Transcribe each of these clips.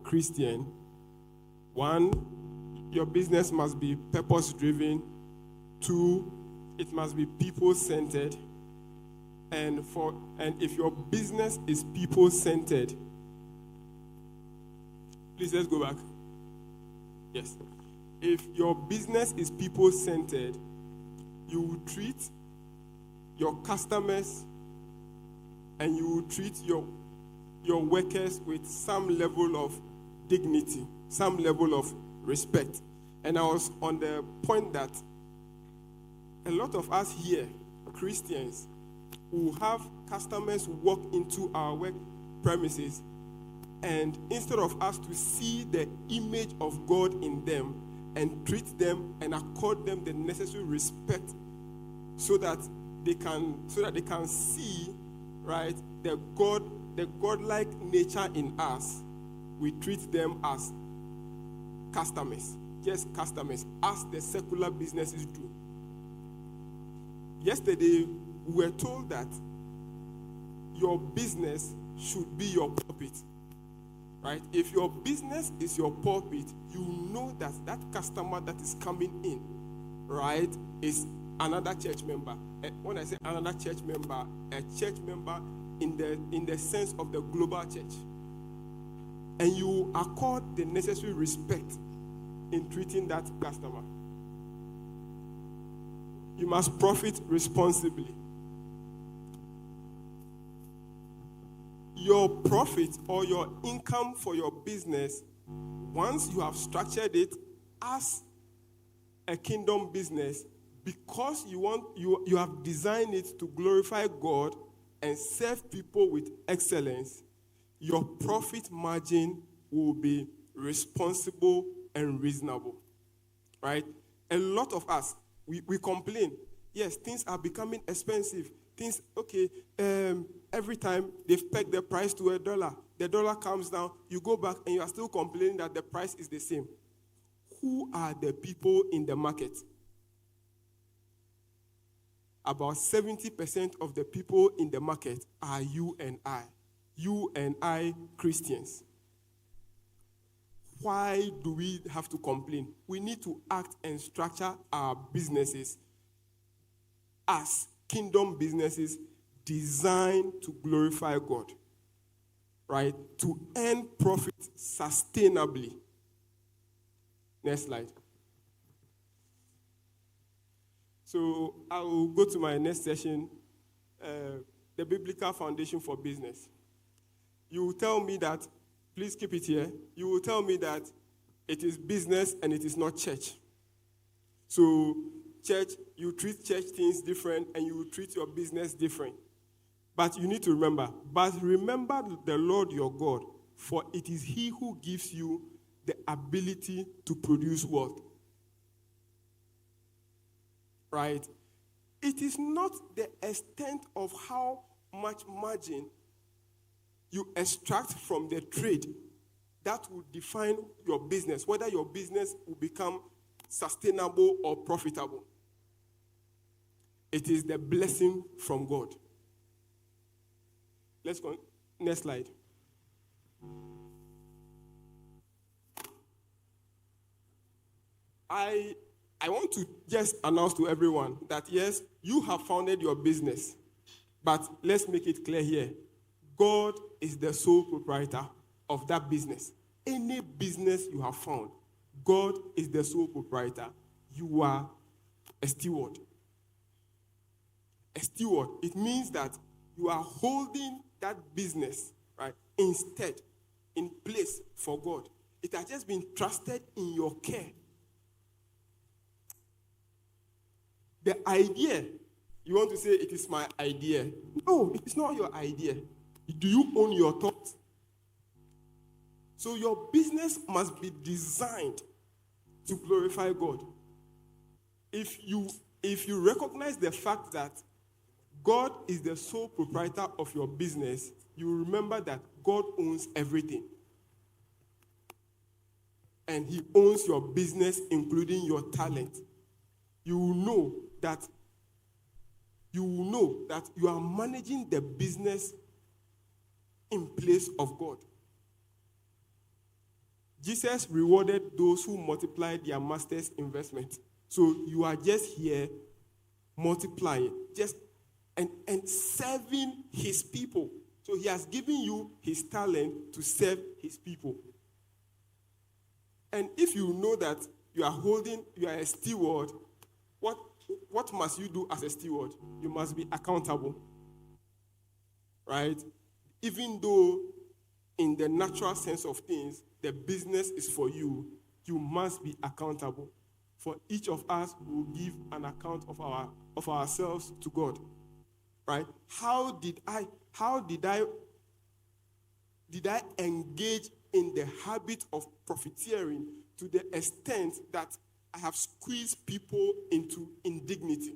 Christian, one, your business must be purpose-driven. Two, it must be people-centered. And if your business is people-centered, please let's go back. Yes. If your business is people-centered, you will treat your customers and you will treat your workers with some level of dignity, some level of respect. And I was on the point that a lot of us here, Christians, who have customers walk into our work premises, and instead of us to see the image of God in them and treat them and accord them the necessary respect so that they can see, right, the godlike nature in us, we treat them as customers, just customers, as the secular businesses do. Yesterday, we were told that your business should be your pulpit, right? If your business is your pulpit, you know that that customer that is coming in, right, is another church member. When I say another church member, a church member in the sense of the global church. And you accord the necessary respect in treating that customer. You must profit responsibly. Your profit or your income for your business, once you have structured it as a kingdom business, because you have designed it to glorify God and serve people with excellence, your profit margin will be responsible and reasonable, right? A lot of us, we complain. Yes, things are becoming expensive. Things, every time they've pegged the price to $1, the dollar comes down, you go back and you are still complaining that the price is the same. Who are the people in the market? About 70% of the people in the market are you and I Christians. Why do we have to complain? We need to act and structure our businesses as kingdom businesses designed to glorify God, right? To earn profit sustainably. Next slide. So I will go to my next session, the biblical foundation for business. You will tell me that, please keep it here, you will tell me that it is business and it is not church. So church, you treat church things different and you treat your business different. But you need to remember the Lord your God, for it is He who gives you the ability to produce wealth. Right? It is not the extent of how much margin you extract from the trade that will define your business, whether your business will become sustainable or profitable. It is the blessing from God. Let's go. Next slide. I want to just announce to everyone that yes, you have founded your business, but let's make it clear here. God is the sole proprietor of that business. Any business you have found, God is the sole proprietor. You are a steward. A steward, it means that you are holding that business, right, instead, in place for God. It has just been trusted in your care. The idea, you want to say it is my idea. No, it is not your idea. Do you own your thoughts? So your business must be designed to glorify God. If you recognize the fact that God is the sole proprietor of your business, you remember that God owns everything. And He owns your business, including your talent. You will know that you are managing the business in place of God. Jesus rewarded those who multiplied their master's investment. So you are just here multiplying, and serving his people. So he has given you his talent to serve his people. And if you know that you are a steward, what must you do as a steward? You must be accountable. Right? Even though in the natural sense of things, the business is for you, you must be accountable. For each of us will give an account of ourselves to God. Right? How did I engage in the habit of profiteering to the extent that I have squeezed people into indignity?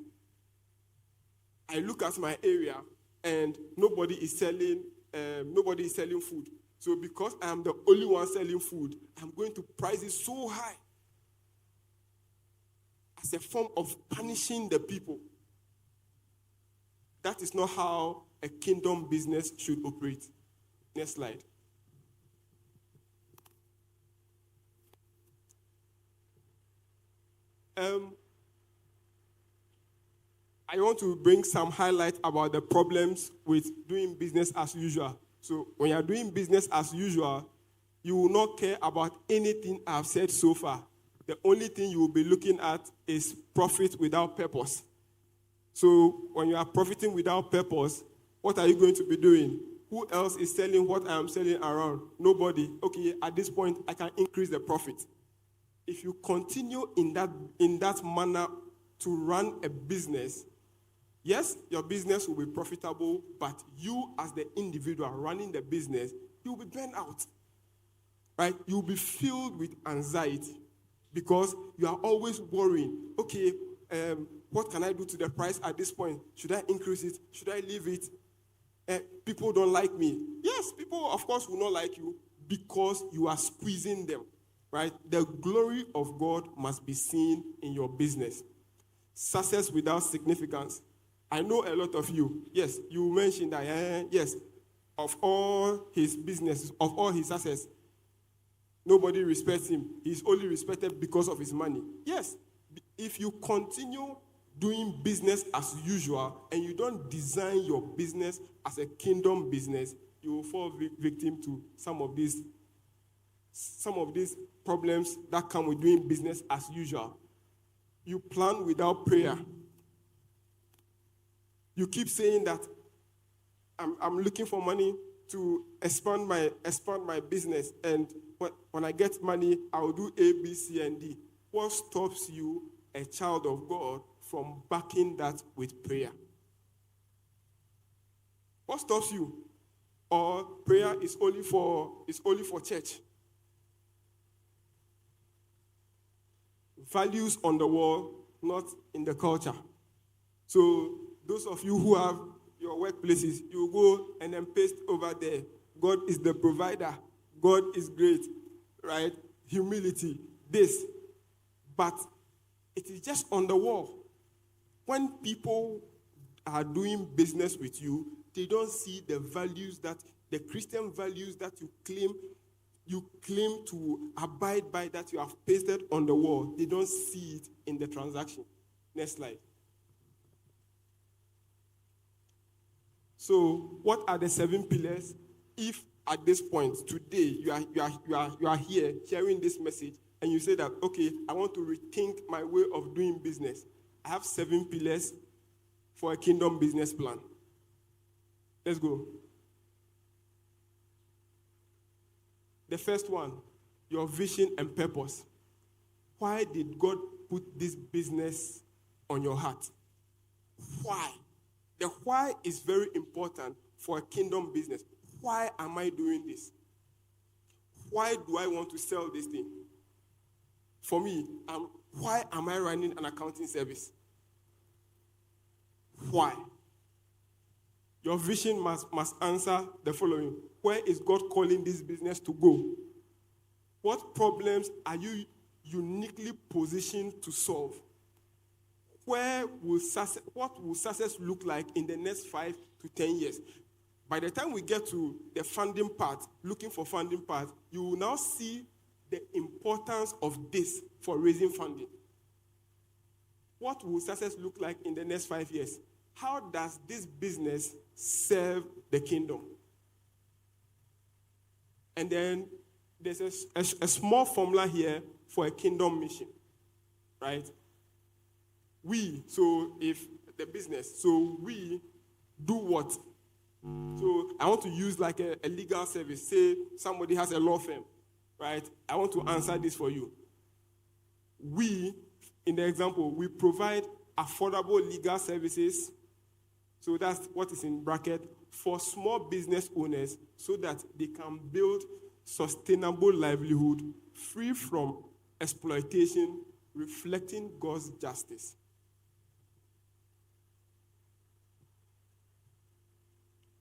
I look at my area and nobody is selling food. So because I am the only one selling food, I'm going to price it so high as a form of punishing the people. That is not how a kingdom business should operate. Next slide. I want to bring some highlight about the problems with doing business as usual. So when you are doing business as usual, you will not care about anything I've said so far. The only thing you will be looking at is profit without purpose. So when you are profiting without purpose, what are you going to be doing? Who else is selling what I am selling around? Nobody. Okay, at this point, I can increase the profit. If you continue in that manner to run a business, yes, your business will be profitable, but you as the individual running the business, you'll be burned out. Right? You'll be filled with anxiety because you are always worrying, okay, what can I do to the price at this point? Should I increase it? Should I leave it? People don't like me. Yes, people, of course, will not like you because you are squeezing them. Right? The glory of God must be seen in your business. Success without significance. I know a lot of you. Yes, you mentioned that, yes, of all his businesses, of all his success, nobody respects him. He's only respected because of his money. Yes, if you continue doing business as usual and you don't design your business as a kingdom business, you will fall victim to some of these problems that come with doing business as usual. You plan without prayer. You keep saying that I'm looking for money to expand my business, and when I get money, I'll do A, B, C, and D. What stops you, a child of God, from backing that with prayer? What stops you? Or prayer is only for church? Values on the wall, not in the culture. So those of you who have your workplaces, you go and then paste over there, God is the provider, God is great, right? Humility, this. But it is just on the wall. When people are doing business with you, they don't see the values the Christian values that you claim to abide by, that you have pasted on the wall. They don't see it in the transaction. Next slide. So, what are the 7 pillars? If at this point today you are here hearing this message and you say that, okay, I want to rethink my way of doing business, I have 7 pillars for a kingdom business plan. Let's go. The first one, your vision and purpose. Why did God put this business on your heart? Why? The why is very important for a kingdom business. Why am I doing this? Why do I want to sell this thing? For me, why am I running an accounting service? Why? Your vision must answer the following. Where is God calling this business to go? What problems are you uniquely positioned to solve? What will success look like in the next 5 to 10 years? By the time we get to the funding part, looking for funding part, you will now see the importance of this for raising funding. What will success look like in the next 5 years? How does this business serve the kingdom? And then there's a small formula here for a kingdom mission, right? If the business, we do what? So I want to use like a legal service. Say somebody has a law firm, right? I want to answer this for you. We, in the example, we provide affordable legal services. So that's what is in bracket for small business owners so that they can build sustainable livelihood free from exploitation, reflecting God's justice.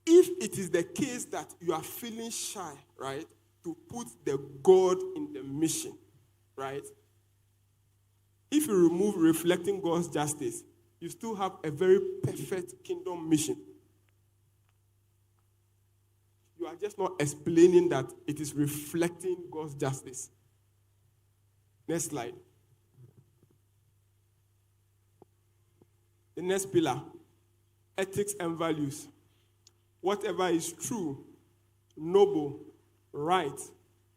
If it is the case that you are feeling shy, right, to put the God in the mission, right? If you remove reflecting God's justice, you still have a very perfect kingdom mission. You are just not explaining that it is reflecting God's justice. Next slide. The next pillar, ethics and values. Whatever is true, noble, right,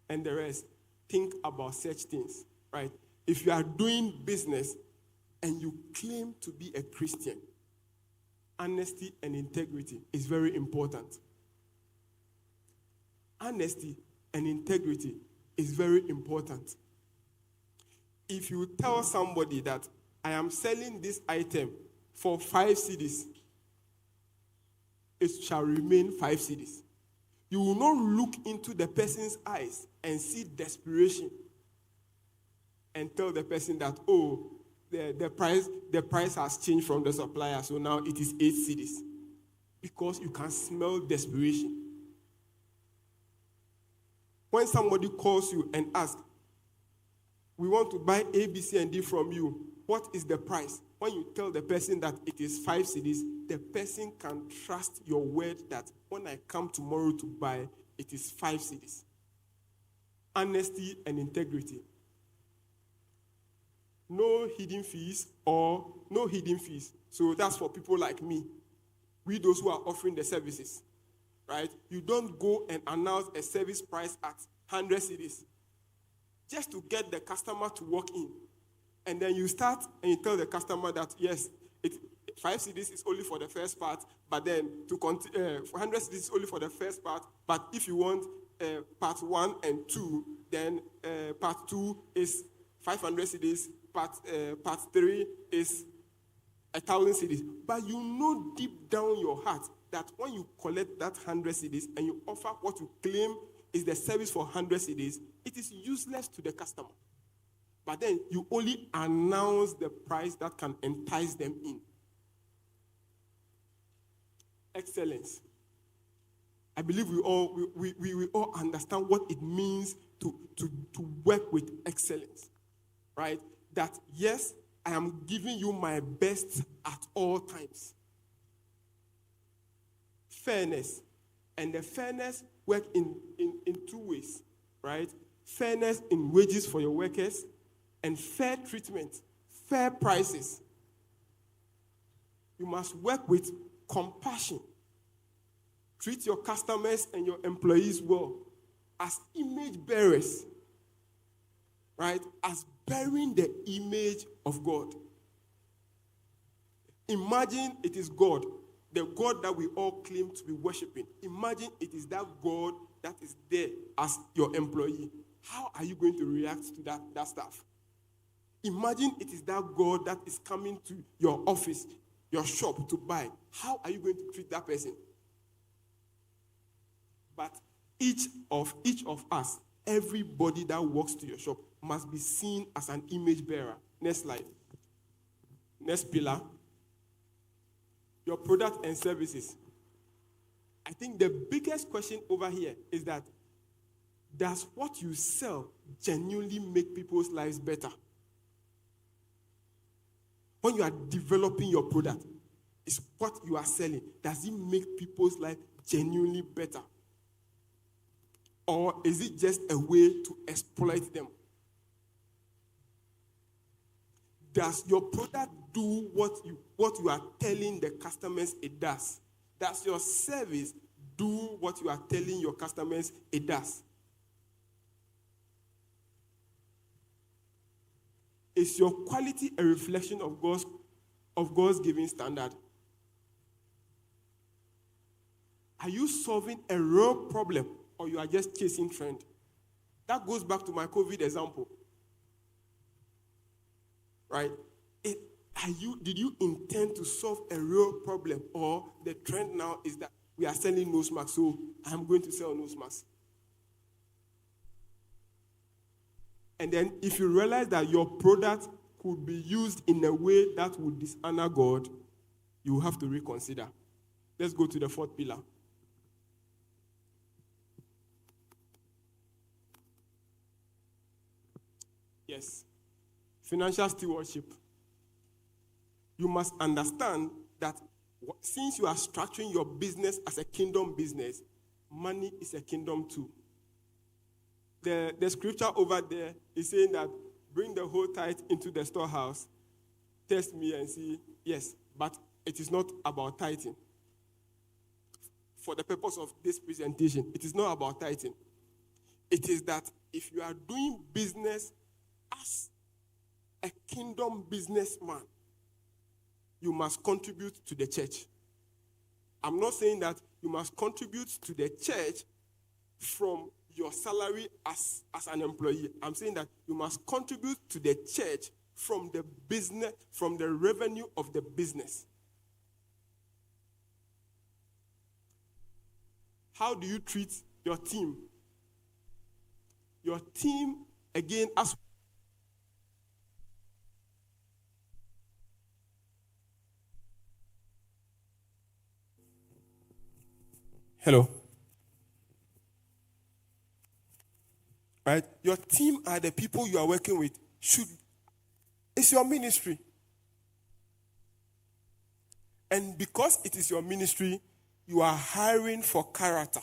and the rest, think about such things, right? If you are doing business and you claim to be a Christian, honesty and integrity is very important. Honesty and integrity is very important. If you tell somebody that I am selling this item for 5 cedis, it shall remain 5 cedis. You will not look into the person's eyes and see desperation and tell the person that, oh, the price has changed from the supplier, so now it is 8 cedis. Because you can smell desperation. When somebody calls you and asks, we want to buy A, B, C, and D from you, what is the price? When you tell the person that it is 5 cedis, the person can trust your word that when I come tomorrow to buy, it is 5 cedis. Honesty and integrity. No hidden fees or no hidden fees. So that's for people like me. We those who are offering the services, right? You don't go and announce a service price at 100 cedis just to get the customer to walk in. And then you start and you tell the customer that, yes, 5 cedis is only for the first part, but then 100 cedis is only for the first part, but if you want part 1 and 2, then part 2 is 500 cedis, part 3 is 1,000 cedis. But you know deep down your heart that when you collect that 100 cedis and you offer what you claim is the service for 100 cedis, it is useless to the customer. But then you only announce the price that can entice them in. Excellence. I believe we all understand what it means to work with excellence, right? That yes, I am giving you my best at all times. Fairness. And the fairness work in 2 ways, right? Fairness in wages for your workers and fair treatment, fair prices. You must work with compassion. Treat your customers and your employees well as image bearers, right? As bearing the image of God. Imagine it is God, the God that we all claim to be worshiping. Imagine it is that God that is there as your employee. How are you going to react to that stuff? Imagine it is that God that is coming to your office, your shop to buy. How are you going to treat that person? But each of us, everybody that walks to your shop must be seen as an image bearer. Next slide. Next pillar. Your product and services. I think the biggest question over here is that does what you sell genuinely make people's lives better? When you are developing your product, is what you are selling, does it make people's life genuinely better? Or is it just a way to exploit them? Does your product do what you are telling the customers it does? Does your service do what you are telling your customers it does? Is your quality a reflection of God's given standard? Are you solving a real problem, or you are just chasing trend? That goes back to my COVID example. Right? Did you intend to solve a real problem, or the trend now is that we are selling nose masks, so I'm going to sell nose masks? And then if you realize that your product could be used in a way that would dishonor God, you have to reconsider. Let's go to the fourth pillar. Yes. Financial stewardship. You must understand that since you are structuring your business as a kingdom business, money is a kingdom too. The scripture over there is saying that bring the whole tithe into the storehouse, test me and see. Yes, but it is not about tithing. For the purpose of this presentation, it is not about tithing. It is that if you are doing business as a kingdom businessman, you must contribute to the church. I'm not saying that you must contribute to the church from your salary as an employee. I'm saying that you must contribute to the church from the business, from the revenue of the business. How do you treat your team? Your team, again, as hello. Right? Your team are the people you are working with. It's your ministry. And because it is your ministry, you are hiring for character.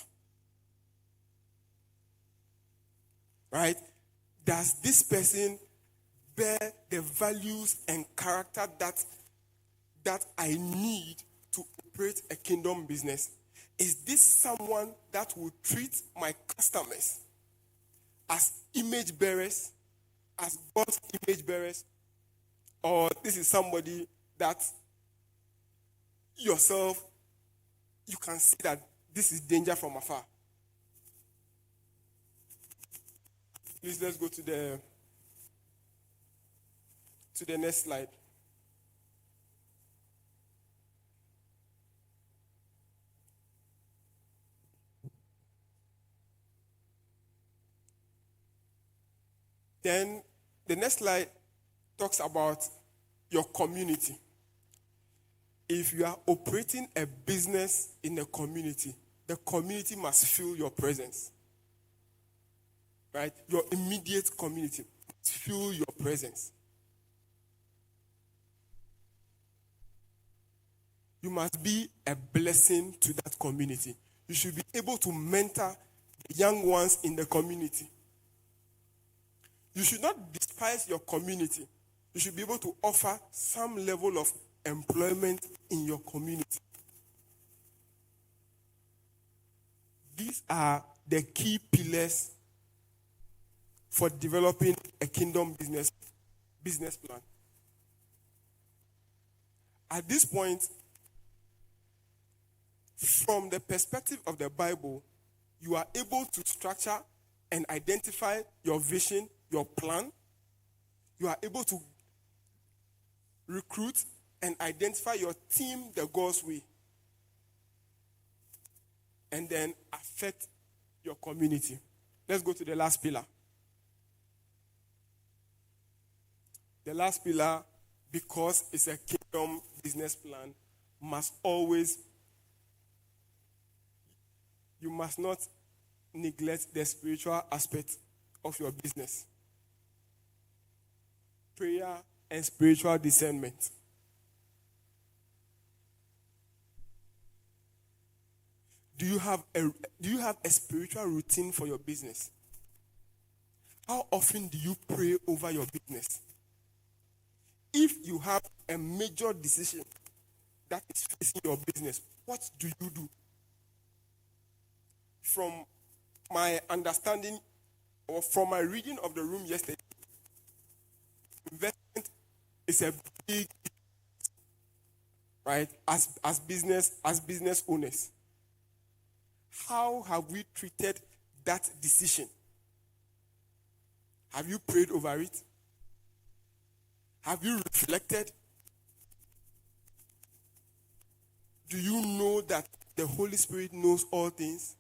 Right? Does this person bear the values and character that I need to operate a kingdom business? Is this someone that will treat my customers as image bearers, as God's image bearers? Or this is somebody that yourself, you can see that this is danger from afar? Please, let's go to the next slide. Then the next slide talks about your community. If you are operating a business in a community, the community must feel your presence. Right? Your immediate community must feel your presence. You must be a blessing to that community. You should be able to mentor the young ones in the community. You should not despise your community. You should be able to offer some level of employment in your community. These are the key pillars for developing a kingdom business plan. At this point, from the perspective of the Bible, you are able to structure and identify your vision, your plan. You are able to recruit and identify your team the God's way. And then affect your community. Let's go to the last pillar. The last pillar, because it's a kingdom business plan, you must not neglect the spiritual aspect of your business. Prayer and spiritual discernment. do you have a spiritual routine for your business? How often do you pray over your business? If you have a major decision that is facing your business, what do you do? From my understanding or from my reading of the room yesterday, investment is a big, right? As business owners, how have we treated that decision? Have you prayed over it? Have you reflected? Do you know that the Holy Spirit knows all things?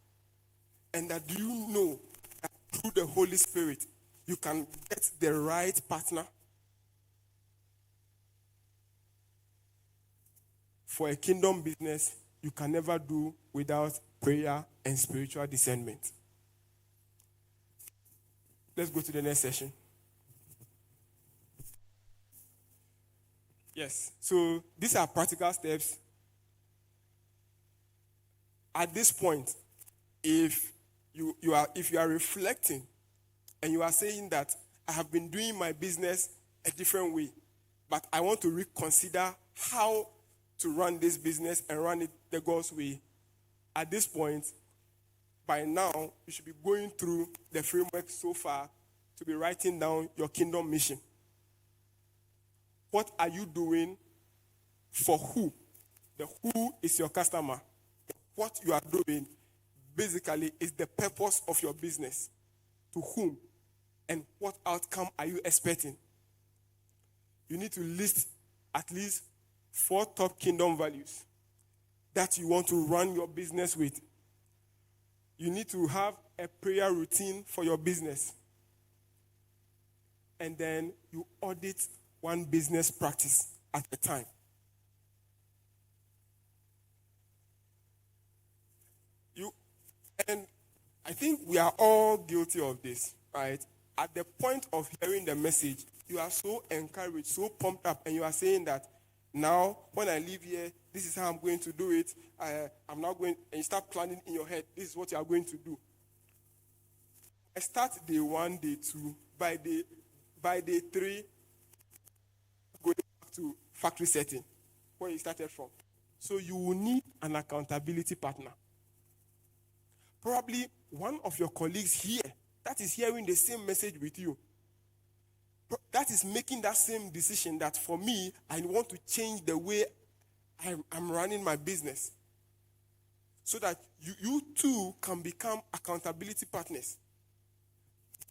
And that do you know that through the Holy Spirit, you can get the right partner? For a kingdom business, you can never do without prayer and spiritual discernment. Let's go to the next session. Yes, so these are practical steps. At this point, if you are reflecting and you are saying that I have been doing my business a different way, but I want to reconsider how to run this business and run it the God's way, at this point, by now, you should be going through the framework so far to be writing down your kingdom mission. What are you doing for who? The who is your customer. What you are doing basically is the purpose of your business. To whom? And what outcome are you expecting? You need to list at least 4 top kingdom values that you want to run your business with. You need to have a prayer routine for your business. And then you audit one business practice at a time. And I think we are all guilty of this, right? At the point of hearing the message, you are so encouraged, so pumped up, and you are saying that now, when I leave here, this is how I'm going to do it. I'm not going, and you start planning in your head, this is what you are going to do. I start day 1, day 2, by day 3, going back to factory setting, where you started from. So you will need an accountability partner. Probably one of your colleagues here that is hearing the same message with you, that is making that same decision that for me, I want to change the way I'm running my business, so that you too can become accountability partners.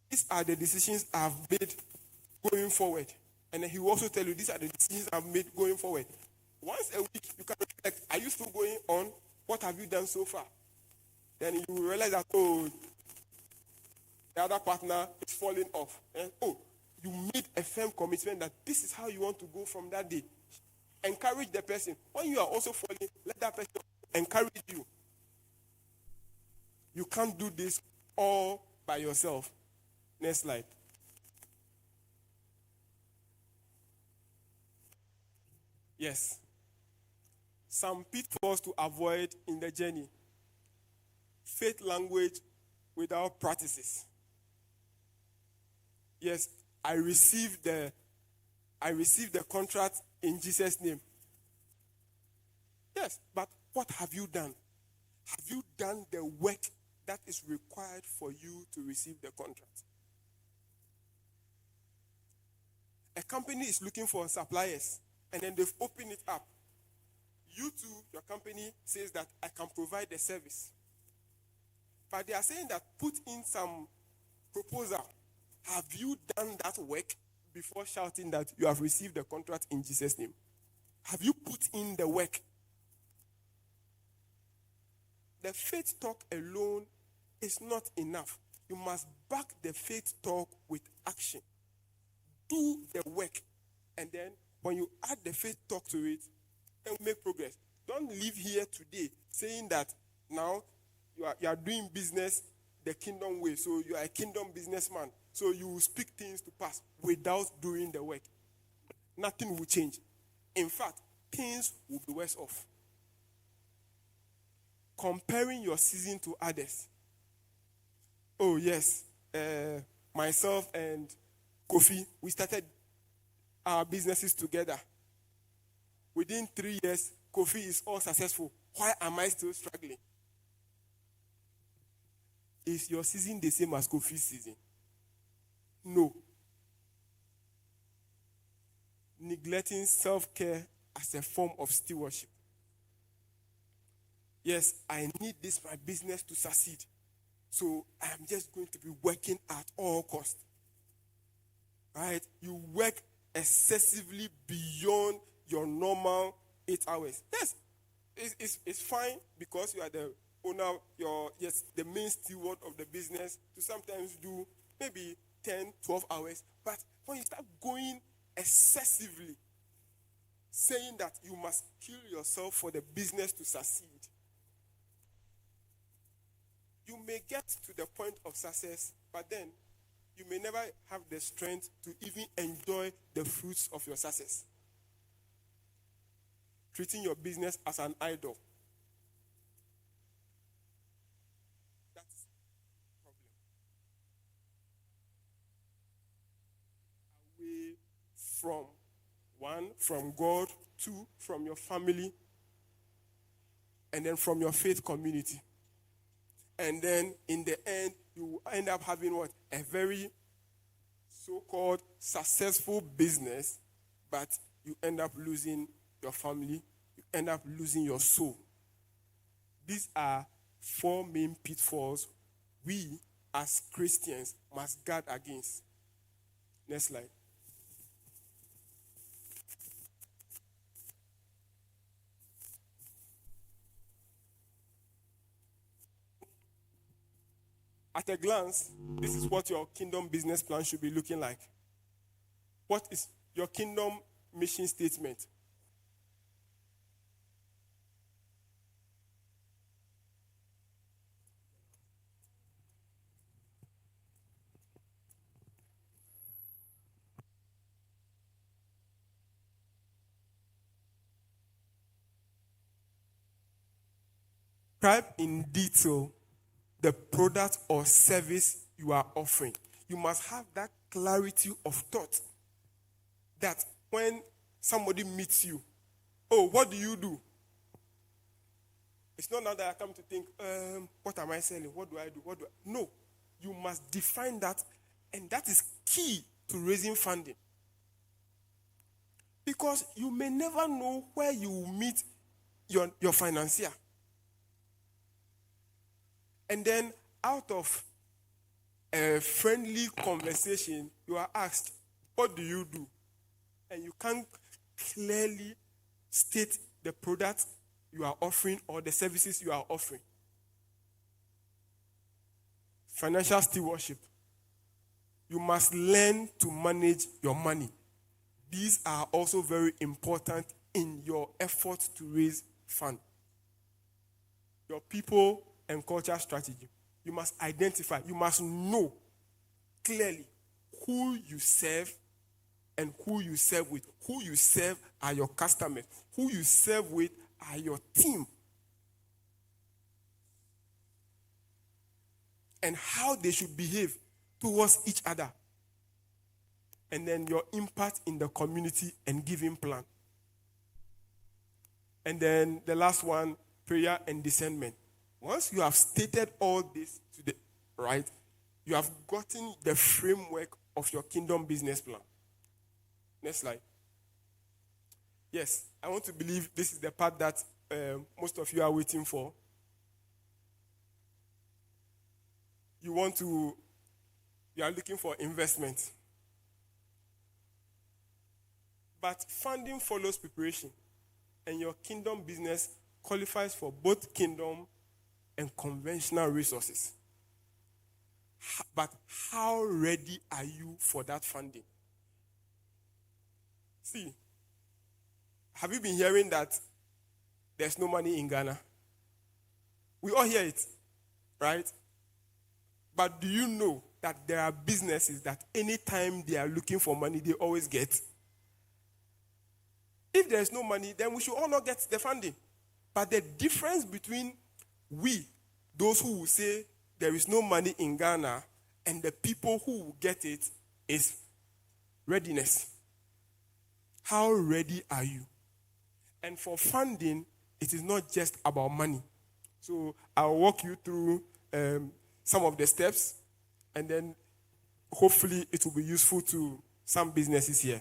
These are the decisions I've made going forward. And then he will also tell you, these are the decisions I've made going forward. Once a week, you can reflect, are you still going on? What have you done so far? Then you will realize that, the other partner is falling off. And, you made a firm commitment that this is how you want to go from that day. Encourage the person. When you are also falling, let that person encourage you. You can't do this all by yourself. Next slide. Yes. Some pitfalls to avoid in the journey. Faith language without practices. Yes, I received the contract in Jesus' name. Yes, but what have you done? Have you done the work that is required for you to receive the contract? A company is looking for suppliers, and then they've opened it up. You too, your company says that I can provide the service. But they are saying that put in some proposal. Have you done that work before shouting that you have received the contract in Jesus' name? Have you put in the work? The faith talk alone is not enough. You must back the faith talk with action. Do the work. And then when you add the faith talk to it, then make progress. Don't leave here today saying that now you are doing business the kingdom way. So you are a kingdom businessman. So you will speak things to pass without doing the work. Nothing will change. In fact, things will be worse off. comparing your season to others. Oh, yes. Myself and Kofi, we started our businesses together. Within 3 years, Kofi is all successful. Why am I still struggling? Is your season the same as Kofi's season? No. Neglecting self-care as a form of stewardship. Yes, I need my business to succeed. So I'm just going to be working at all costs. Right? You work excessively beyond your normal 8 hours. Yes, it's fine because you are the owner, the main steward of the business to sometimes do maybe 10, 12 hours. But when you start going excessively, saying that you must kill yourself for the business to succeed, you may get to the point of success, but then you may never have the strength to even enjoy the fruits of your success. Treating your business as an idol. That's the problem. Away from God, 2, from your family, and then from your faith community. And then in the end, you end up having what? A very so-called successful business, but you end up losing your family, you end up losing your soul. These are 4 main pitfalls we as Christians must guard against. Next slide. At a glance, this is what your kingdom business plan should be looking like. What is your kingdom mission statement? Describe in detail the product or service you are offering. You must have that clarity of thought that when somebody meets you, oh, what do you do? It's not now that I come to think, what am I selling? What do I do? No, you must define that, and that is key to raising funding. Because you may never know where you will meet your financier. And then out of a friendly conversation, you are asked, what do you do? And you can't clearly state the product you are offering or the services you are offering. Financial stewardship. You must learn to manage your money. These are also very important in your efforts to raise funds. Your people and culture strategy. You must identify, you must know clearly who you serve and who you serve with. Who you serve are your customers. Who you serve with are your team. And how they should behave towards each other. And then your impact in the community and giving plan. And then the last one, prayer and discernment. Once you have stated all this right, you have gotten the framework of your kingdom business plan. Next slide. Yes, I want to believe this is the part that most of you are waiting for. You are looking for investment. But funding follows preparation, and your kingdom business qualifies for both kingdom and conventional resources. But how ready are you for that funding? See, have you been hearing that there's no money in Ghana? We all hear it, right? But do you know that there are businesses that anytime they are looking for money, they always get? If there's no money, then we should all not get the funding. But the difference between we, those who will say there is no money in Ghana, and the people who will get it is readiness. How ready are you? And for funding, it is not just about money. So I'll walk you through some of the steps, and then hopefully it will be useful to some businesses here.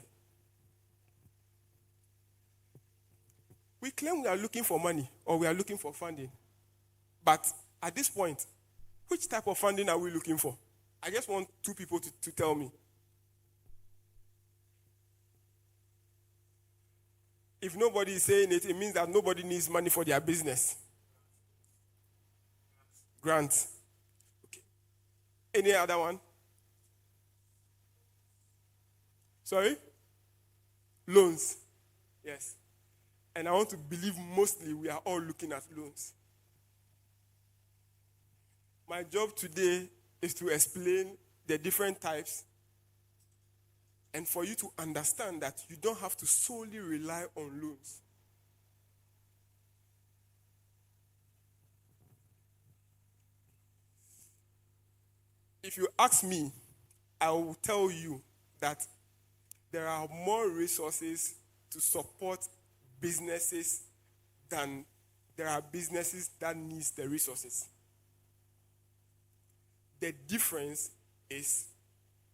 We claim we are looking for money or we are looking for funding. But at this point, which type of funding are we looking for? I just want two people to tell me. If nobody is saying it, it means that nobody needs money for their business. Grants. Okay. Any other one? Sorry? Loans. Yes. And I want to believe mostly we are all looking at loans. My job today is to explain the different types and for you to understand that you don't have to solely rely on loans. If you ask me, I will tell you that there are more resources to support businesses than there are businesses that need the resources. The difference is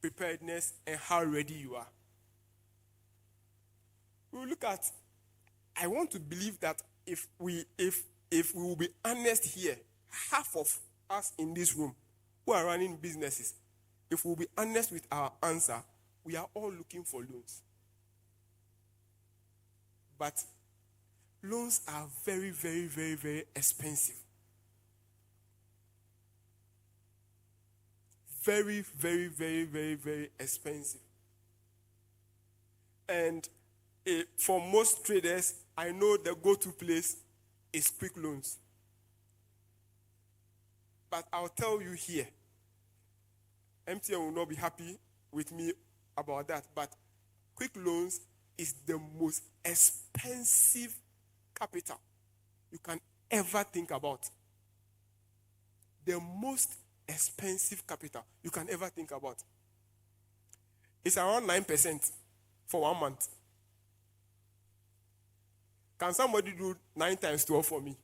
preparedness and how ready you are. We'll look at, I want to believe that if we will be honest here, half of us in this room who are running businesses, if we'll be honest with our answer, we are all looking for loans. But loans are very, very, very, very expensive. Very, very, very, very, very expensive. And for most traders, I know the go-to place is quick loans. But I'll tell you here, MTN will not be happy with me about that, but quick loans is the most expensive capital you can ever think about. The most expensive capital you can ever think about. It's around 9% for 1 month. Can somebody do 9 times 12 for me?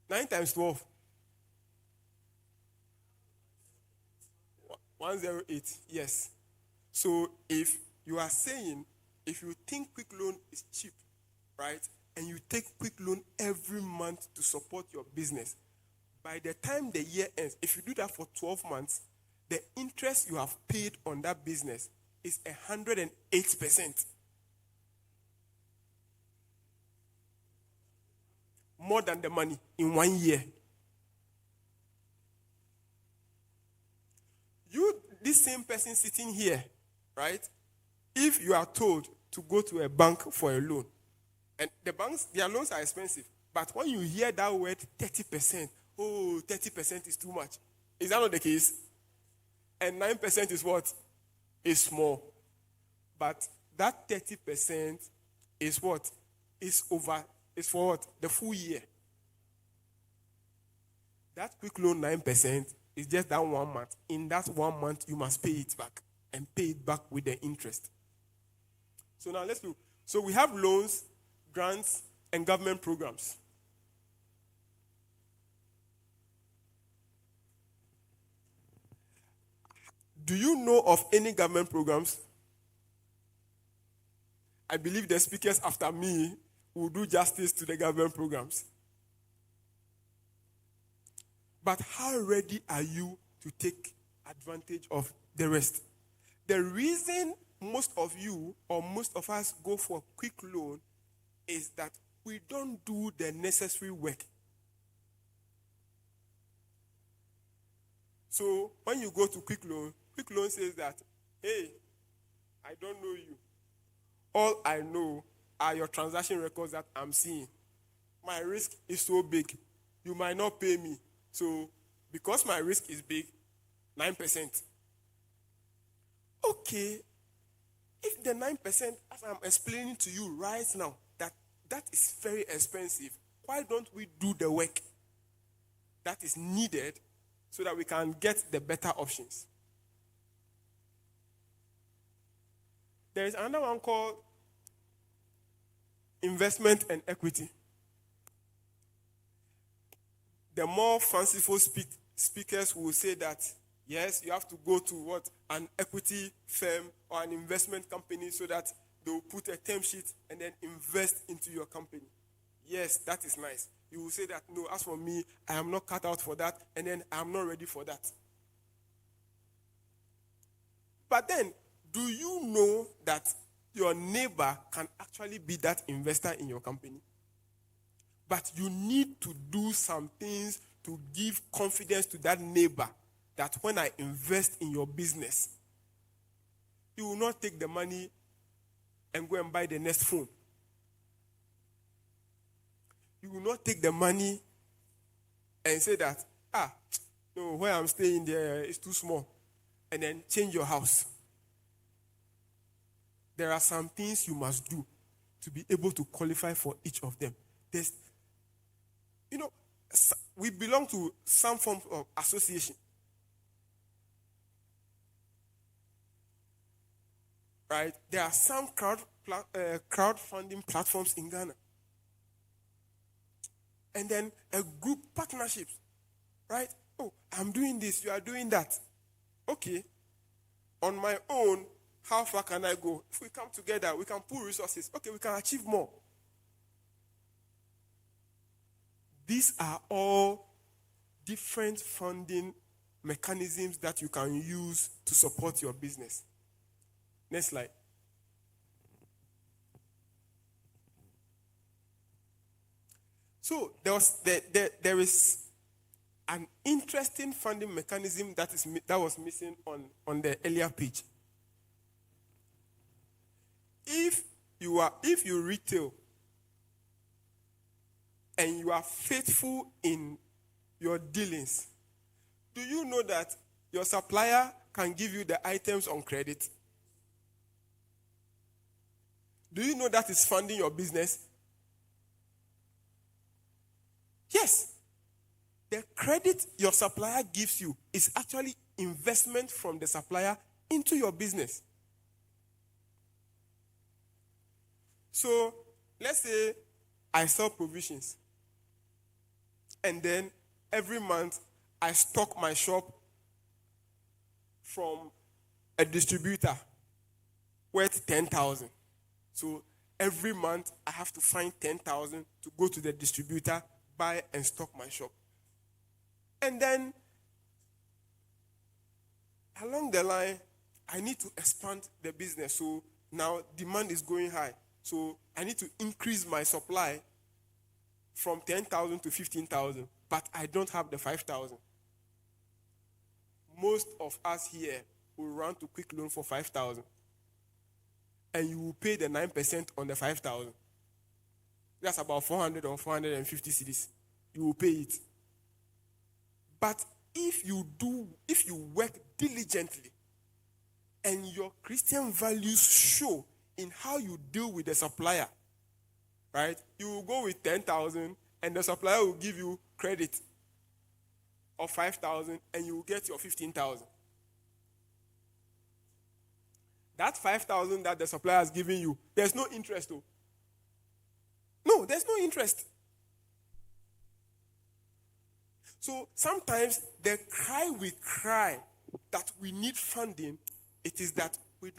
9 times 12. 108, yes. So if you are saying, if you think quick loan is cheap, right, and you take quick loan every month to support your business, by the time the year ends, if you do that for 12 months, the interest you have paid on that business is 108%. More than the money in 1 year. You, this same person sitting here, right? If you are told to go to a bank for a loan, and the banks, their loans are expensive, but when you hear that word 30%, 30% is too much. Is that not the case? And 9% is what? Is small. But that 30% is what? Is for what? The full year. That quick loan 9% is just that 1 month. In that 1 month, you must pay it back and pay it back with the interest. So now let's look. So we have loans, grants, and government programs. Do you know of any government programs? I believe the speakers after me will do justice to the government programs. But how ready are you to take advantage of the rest? The reason most of you or most of us go for a quick loan is that we don't do the necessary work. So when you go to quick loan says that, hey, I don't know you. All I know are your transaction records that I'm seeing. My risk is so big. You might not pay me. So because my risk is big, 9%. Okay. If the 9%, as I'm explaining to you right now, that that is very expensive, why don't we do the work that is needed so that we can get the better options? There is another one called investment and equity. The more fanciful speakers will say that, yes, you have to go to an equity firm or an investment company so that they will put a term sheet and then invest into your company. Yes, that is nice. You will say that, no, as for me, I am not cut out for that, and then I am not ready for that. But then, do you know that your neighbor can actually be that investor in your company? But you need to do some things to give confidence to that neighbor that when I invest in your business, you will not take the money and go and buy the next phone. You will not take the money and say that, no, where I'm staying there is too small, and then change your house. There are some things you must do to be able to qualify for each of them. We belong to some form of association. Right? There are some crowdfunding platforms in Ghana. And then a group partnerships. Right? Oh, I'm doing this, you are doing that. Okay. On my own, how far can I go? If we come together, we can pool resources. Okay, we can achieve more. These are all different funding mechanisms that you can use to support your business. Next slide. So there is an interesting funding mechanism that was missing on the earlier page. If you retail and you are faithful in your dealings, do you know that your supplier can give you the items on credit? Do you know that is funding your business? Yes. The credit your supplier gives you is actually investment from the supplier into your business. So, let's say I sell provisions. And then every month I stock my shop from a distributor worth 10,000. So every month I have to find 10,000 to go to the distributor, buy and stock my shop. And then along the line, I need to expand the business. So now demand is going high. So I need to increase my supply from 10,000 to 15,000, but I don't have the 5,000. Most of us here will run to quick loan for 5,000. And you will pay the 9% on the 5,000. That's about 400 or 450 cedis. You will pay it. But if you work diligently and your Christian values show in how you deal with the supplier, right? You will go with 10,000 and the supplier will give you credit of 5,000 and you will get your 15,000. That 5,000 that the supplier has given you, there's no interest though. No, there's no interest. So sometimes the cry we cry that we need funding, it is that we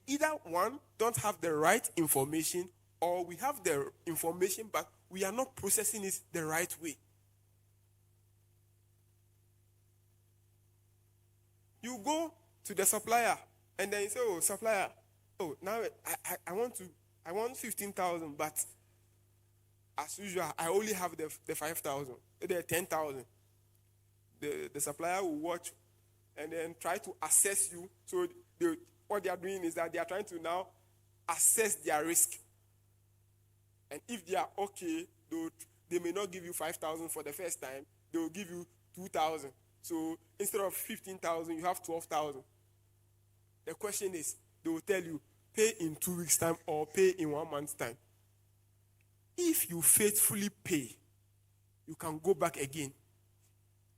either one, don't have the right information, or we have the information but we are not processing it the right way. You go to the supplier and then you say, oh, supplier, now I want 15,000, but as usual, I only have the 5,000, the 10,000. The supplier will watch and then try to assess you. So what they are doing is that they are trying to now assess their risk. And if they are okay, they may not give you 5,000 for the first time. They will give you 2,000. So instead of 15,000, you have 12,000. The question is, they will tell you, pay in 2 weeks' time or pay in 1 month's time. If you faithfully pay, you can go back again.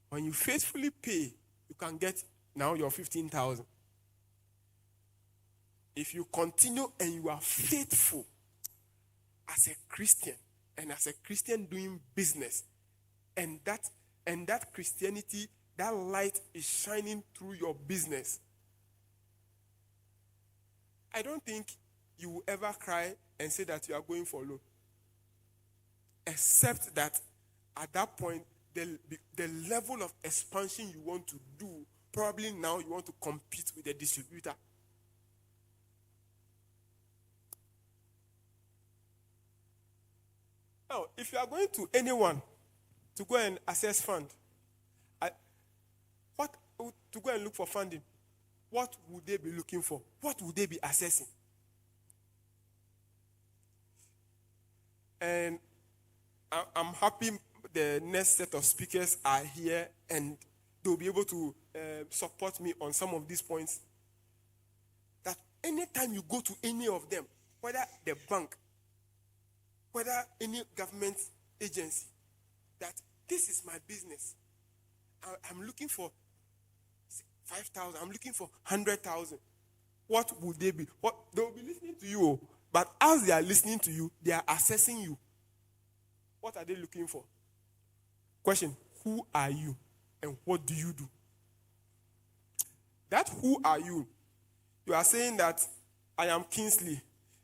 When you faithfully pay, you can get now your 15,000. If you continue and you are faithful as a Christian and as a Christian doing business, and that Christianity, that light is shining through your business, I don't think you will ever cry and say that you are going for loan. Except that at that point, the level of expansion you want to do, probably now you want to compete with the distributor. Now, if you are going to anyone to go and access fund, to go and look for funding, what would they be looking for? What would they be assessing? And I'm happy the next set of speakers are here and they'll be able to support me on some of these points. That anytime you go to any of them, whether the bank, whether any government agency, that this is my business. I'm looking for 5,000. I'm looking for 100,000. What would they be? What they will be listening to you, but as they are listening to you, they are assessing you. What are they looking for? Question: who are you, and what do you do? That who are you? You are saying that I am Kingsley,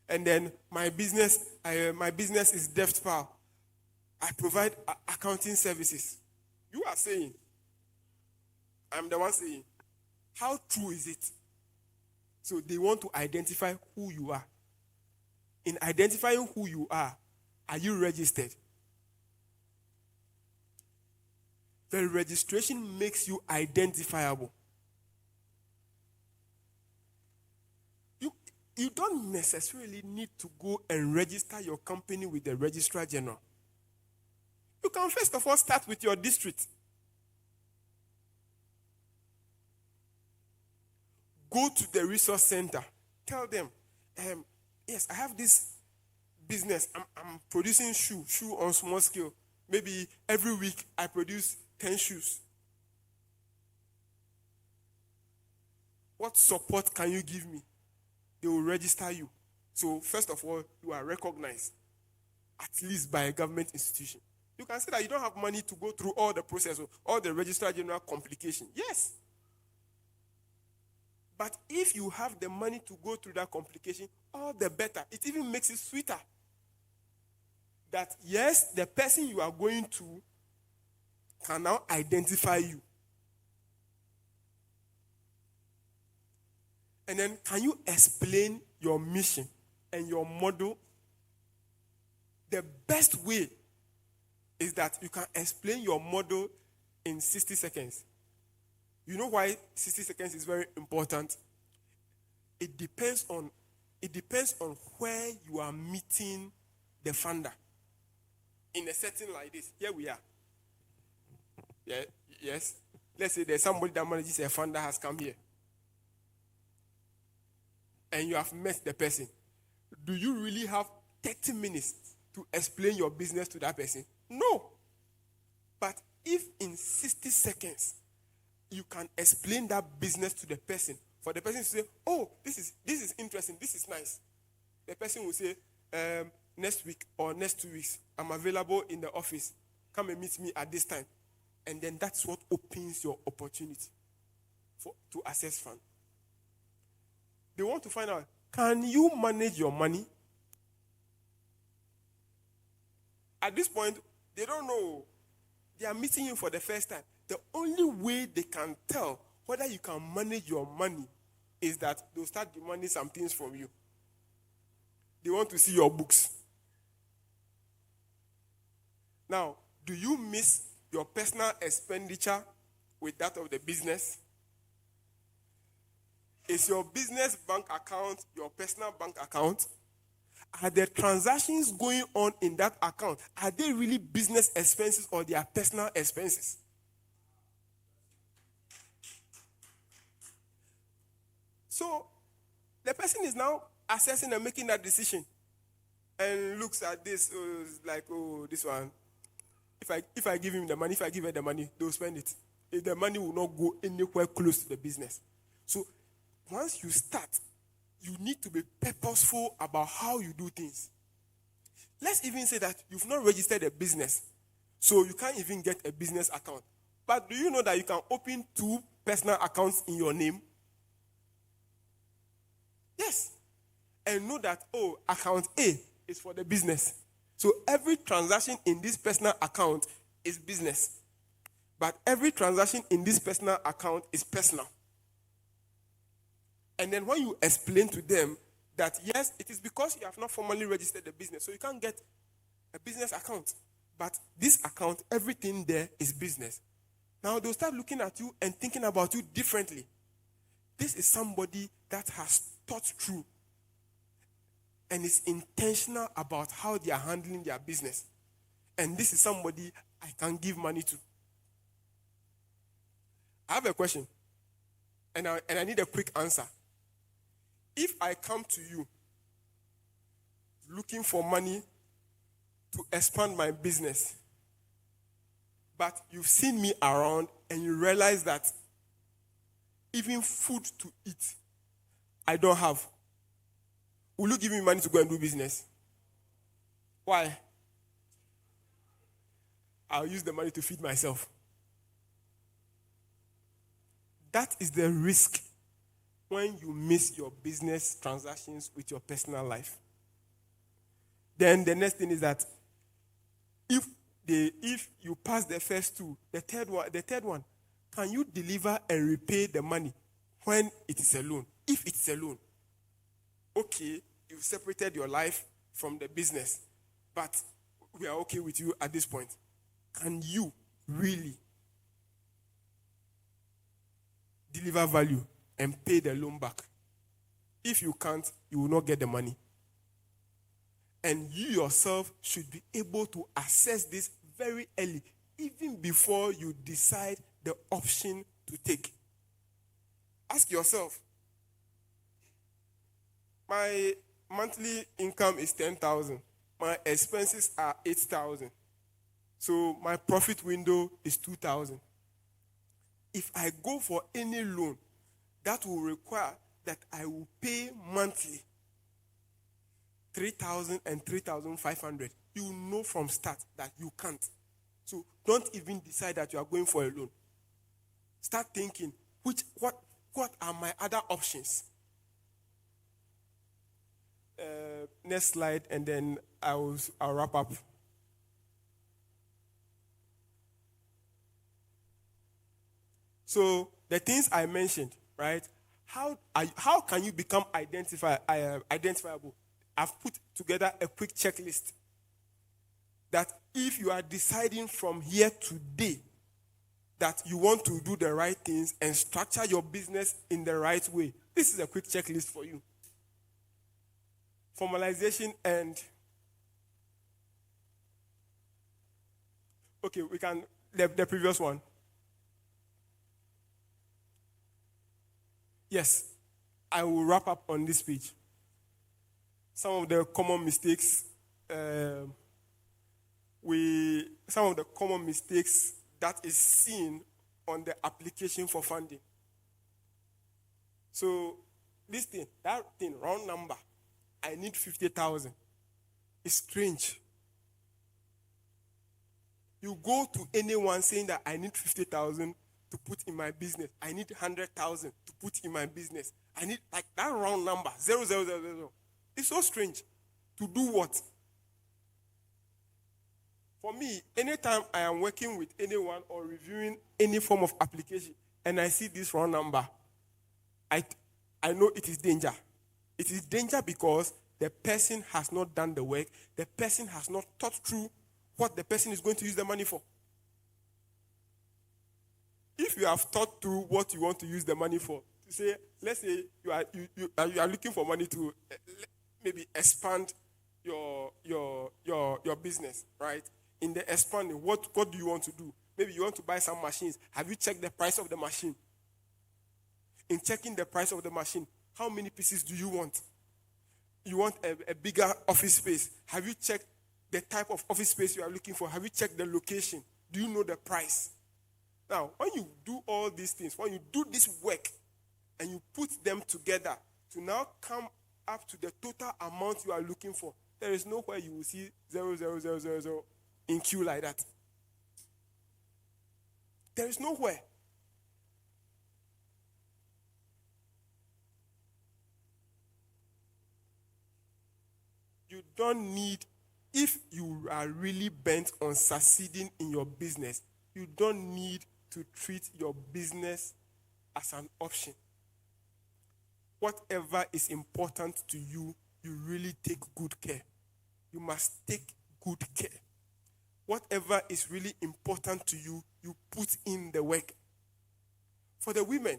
and then my business is Deftpal. I provide accounting services. You are saying. I'm the one saying. How true is it? So they want to identify who you are. In identifying who you are you registered? The registration makes you identifiable. You don't necessarily need to go and register your company with the Registrar General. You can first of all start with your district. Go to the resource center. Tell them, yes, I have this business. I'm producing shoe on small scale. Maybe every week I produce 10 shoes. What support can you give me? They will register you. So first of all, you are recognized, at least by a government institution. You can say that you don't have money to go through all the process, all the Registrar General complication. Yes. But if you have the money to go through that complication, all the better. It even makes it sweeter. That yes, the person you are going to can now identify you. And then can you explain your mission and your model? The best way is that you can explain your model in 60 seconds. You know why 60 seconds is very important? It depends on where you are meeting the funder. In a setting like this, here we are. Yeah, yes. Let's say there's somebody that manages a funder has come here. And you have met the person. Do you really have 30 minutes to explain your business to that person? No. But if in 60 seconds you can explain that business to the person, for the person to say, oh, this is interesting, this is nice. The person will say, next week or next 2 weeks, I'm available in the office. Come and meet me at this time. And then that's what opens your opportunity to access fund. They want to find out, can you manage your money? At this point, they don't know. They are meeting you for the first time. The only way they can tell whether you can manage your money is that they'll start demanding some things from you. They want to see your books. Now, do you miss your personal expenditure with that of the business? Is your business bank account your personal bank account? Are the transactions going on in that account, are they really business expenses or they are personal expenses? So, the person is now assessing and making that decision and looks at this, like, this one. If I give him the money, if I give her the money, they'll spend it. The money will not go anywhere close to the business. So once you start, you need to be purposeful about how you do things. Let's even say that you've not registered a business, so you can't even get a business account. But do you know that you can open 2 personal accounts in your name? Yes. And know that, account A is for the business. So every transaction in this personal account is business. But every transaction in this personal account is personal. And then when you explain to them that, yes, it is because you have not formally registered the business, so you can't get a business account. But this account, everything there is business. Now they'll start looking at you and thinking about you differently. This is somebody that has thought through and is intentional about how they are handling their business. And this is somebody I can give money to. I have a question, and I need a quick answer. If I come to you looking for money to expand my business, but you've seen me around and you realize that even food to eat, I don't have, will you give me money to go and do business? Why? I'll use the money to feed myself. That is the risk when you miss your business transactions with your personal life. Then the next thing is that if you pass the first 2, the third one, can you deliver and repay the money when it is a loan? If it's a loan, okay, you've separated your life from the business, but we are okay with you at this point. Can you really deliver value and pay the loan back? If you can't, you will not get the money. And you yourself should be able to assess this very early, even before you decide the option to take. Ask yourself, my monthly income is 10,000. My expenses are 8,000. So my profit window is 2,000. If I go for any loan, that will require that I will pay monthly 3,000 and 3,500. You know from start that you can't. So don't even decide that you are going for a loan. Start thinking, what are my other options? Next slide, and then I'll wrap up. So the things I mentioned, right? How can you become identifiable? I've put together a quick checklist that if you are deciding from here today that you want to do the right things and structure your business in the right way, this is a quick checklist for you. Formalization and okay, we can the previous one. Yes, I will wrap up on this page. Some of the common mistakes that is seen on the application for funding. So that thing, round number, I need 50,000. It's strange. You go to anyone saying that I need 50,000 to put in my business. I need 100,000 to put in my business. I need like that round number, 0, 0, 0, 0, 0. It's so strange. To do what? For me, anytime I am working with anyone or reviewing any form of application and I see this round number, I know it is danger. It is danger because the person has not done the work. The person has not thought through what the person is going to use the money for. If you have thought through what you want to use the money for, to say, let's say you are looking for money to maybe expand your business, right? In the expanding, what do you want to do? Maybe you want to buy some machines. Have you checked the price of the machine? In checking the price of the machine, how many pieces do you want? You want a bigger office space. Have you checked the type of office space you are looking for? Have you checked the location? Do you know the price? Now, when you do all these things, when you do this work and you put them together to now come up to the total amount you are looking for, there is nowhere you will see 0,000 in queue like that. There is nowhere. You don't need, if you are really bent on succeeding in your business, you don't need to treat your business as an option. Whatever is important to you, you really take good care. You must take good care. Whatever is really important to you, you put in the work. For the women,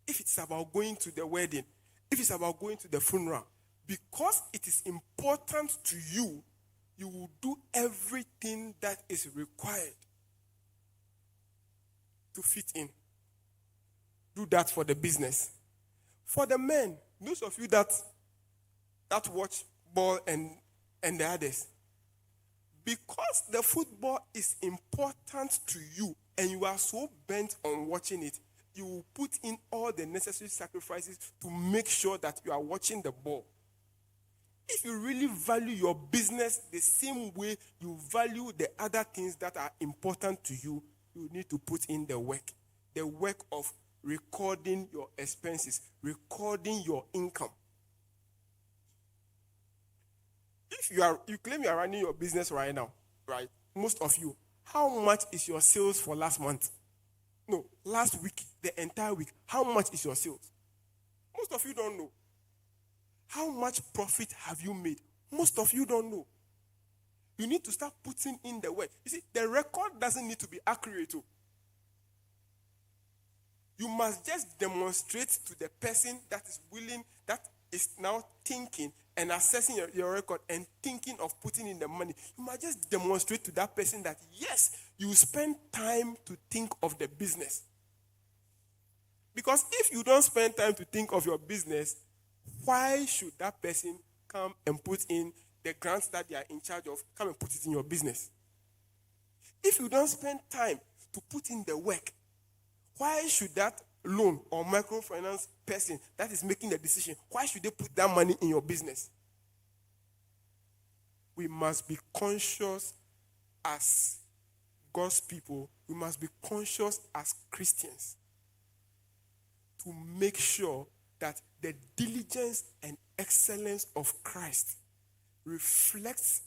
if it's about going to the wedding, if it's about going to the funeral, because it is important to you, you will do everything that is required to fit in. Do that for the business. For the men, those of you that watch ball and the others, because the football is important to you and you are so bent on watching it, you will put in all the necessary sacrifices to make sure that you are watching the ball. If you really value your business the same way you value the other things that are important to you, you need to put in the work of recording your expenses, recording your income. If you claim you are running your business right now, right? Most of you, how much is your sales for last month? No, last week, the entire week. How much is your sales? Most of you don't know. How much profit have you made? Most of you don't know. You need to start putting in the work. You see, the record doesn't need to be accurate. You must just demonstrate to the person that is willing, that is now thinking and assessing your record and thinking of putting in the money. You must just demonstrate to that person that, yes, you spend time to think of the business. Because if you don't spend time to think of your business, why should that person come and put in the grants that they are in charge of, come and put it in your business? If you don't spend time to put in the work, why should that loan or microfinance person that is making the decision, why should they put that money in your business? We must be conscious as God's people. We must be conscious as Christians to make sure that the diligence and excellence of Christ reflects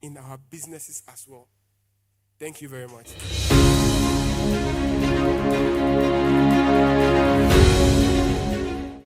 in our businesses as well. Thank you very much.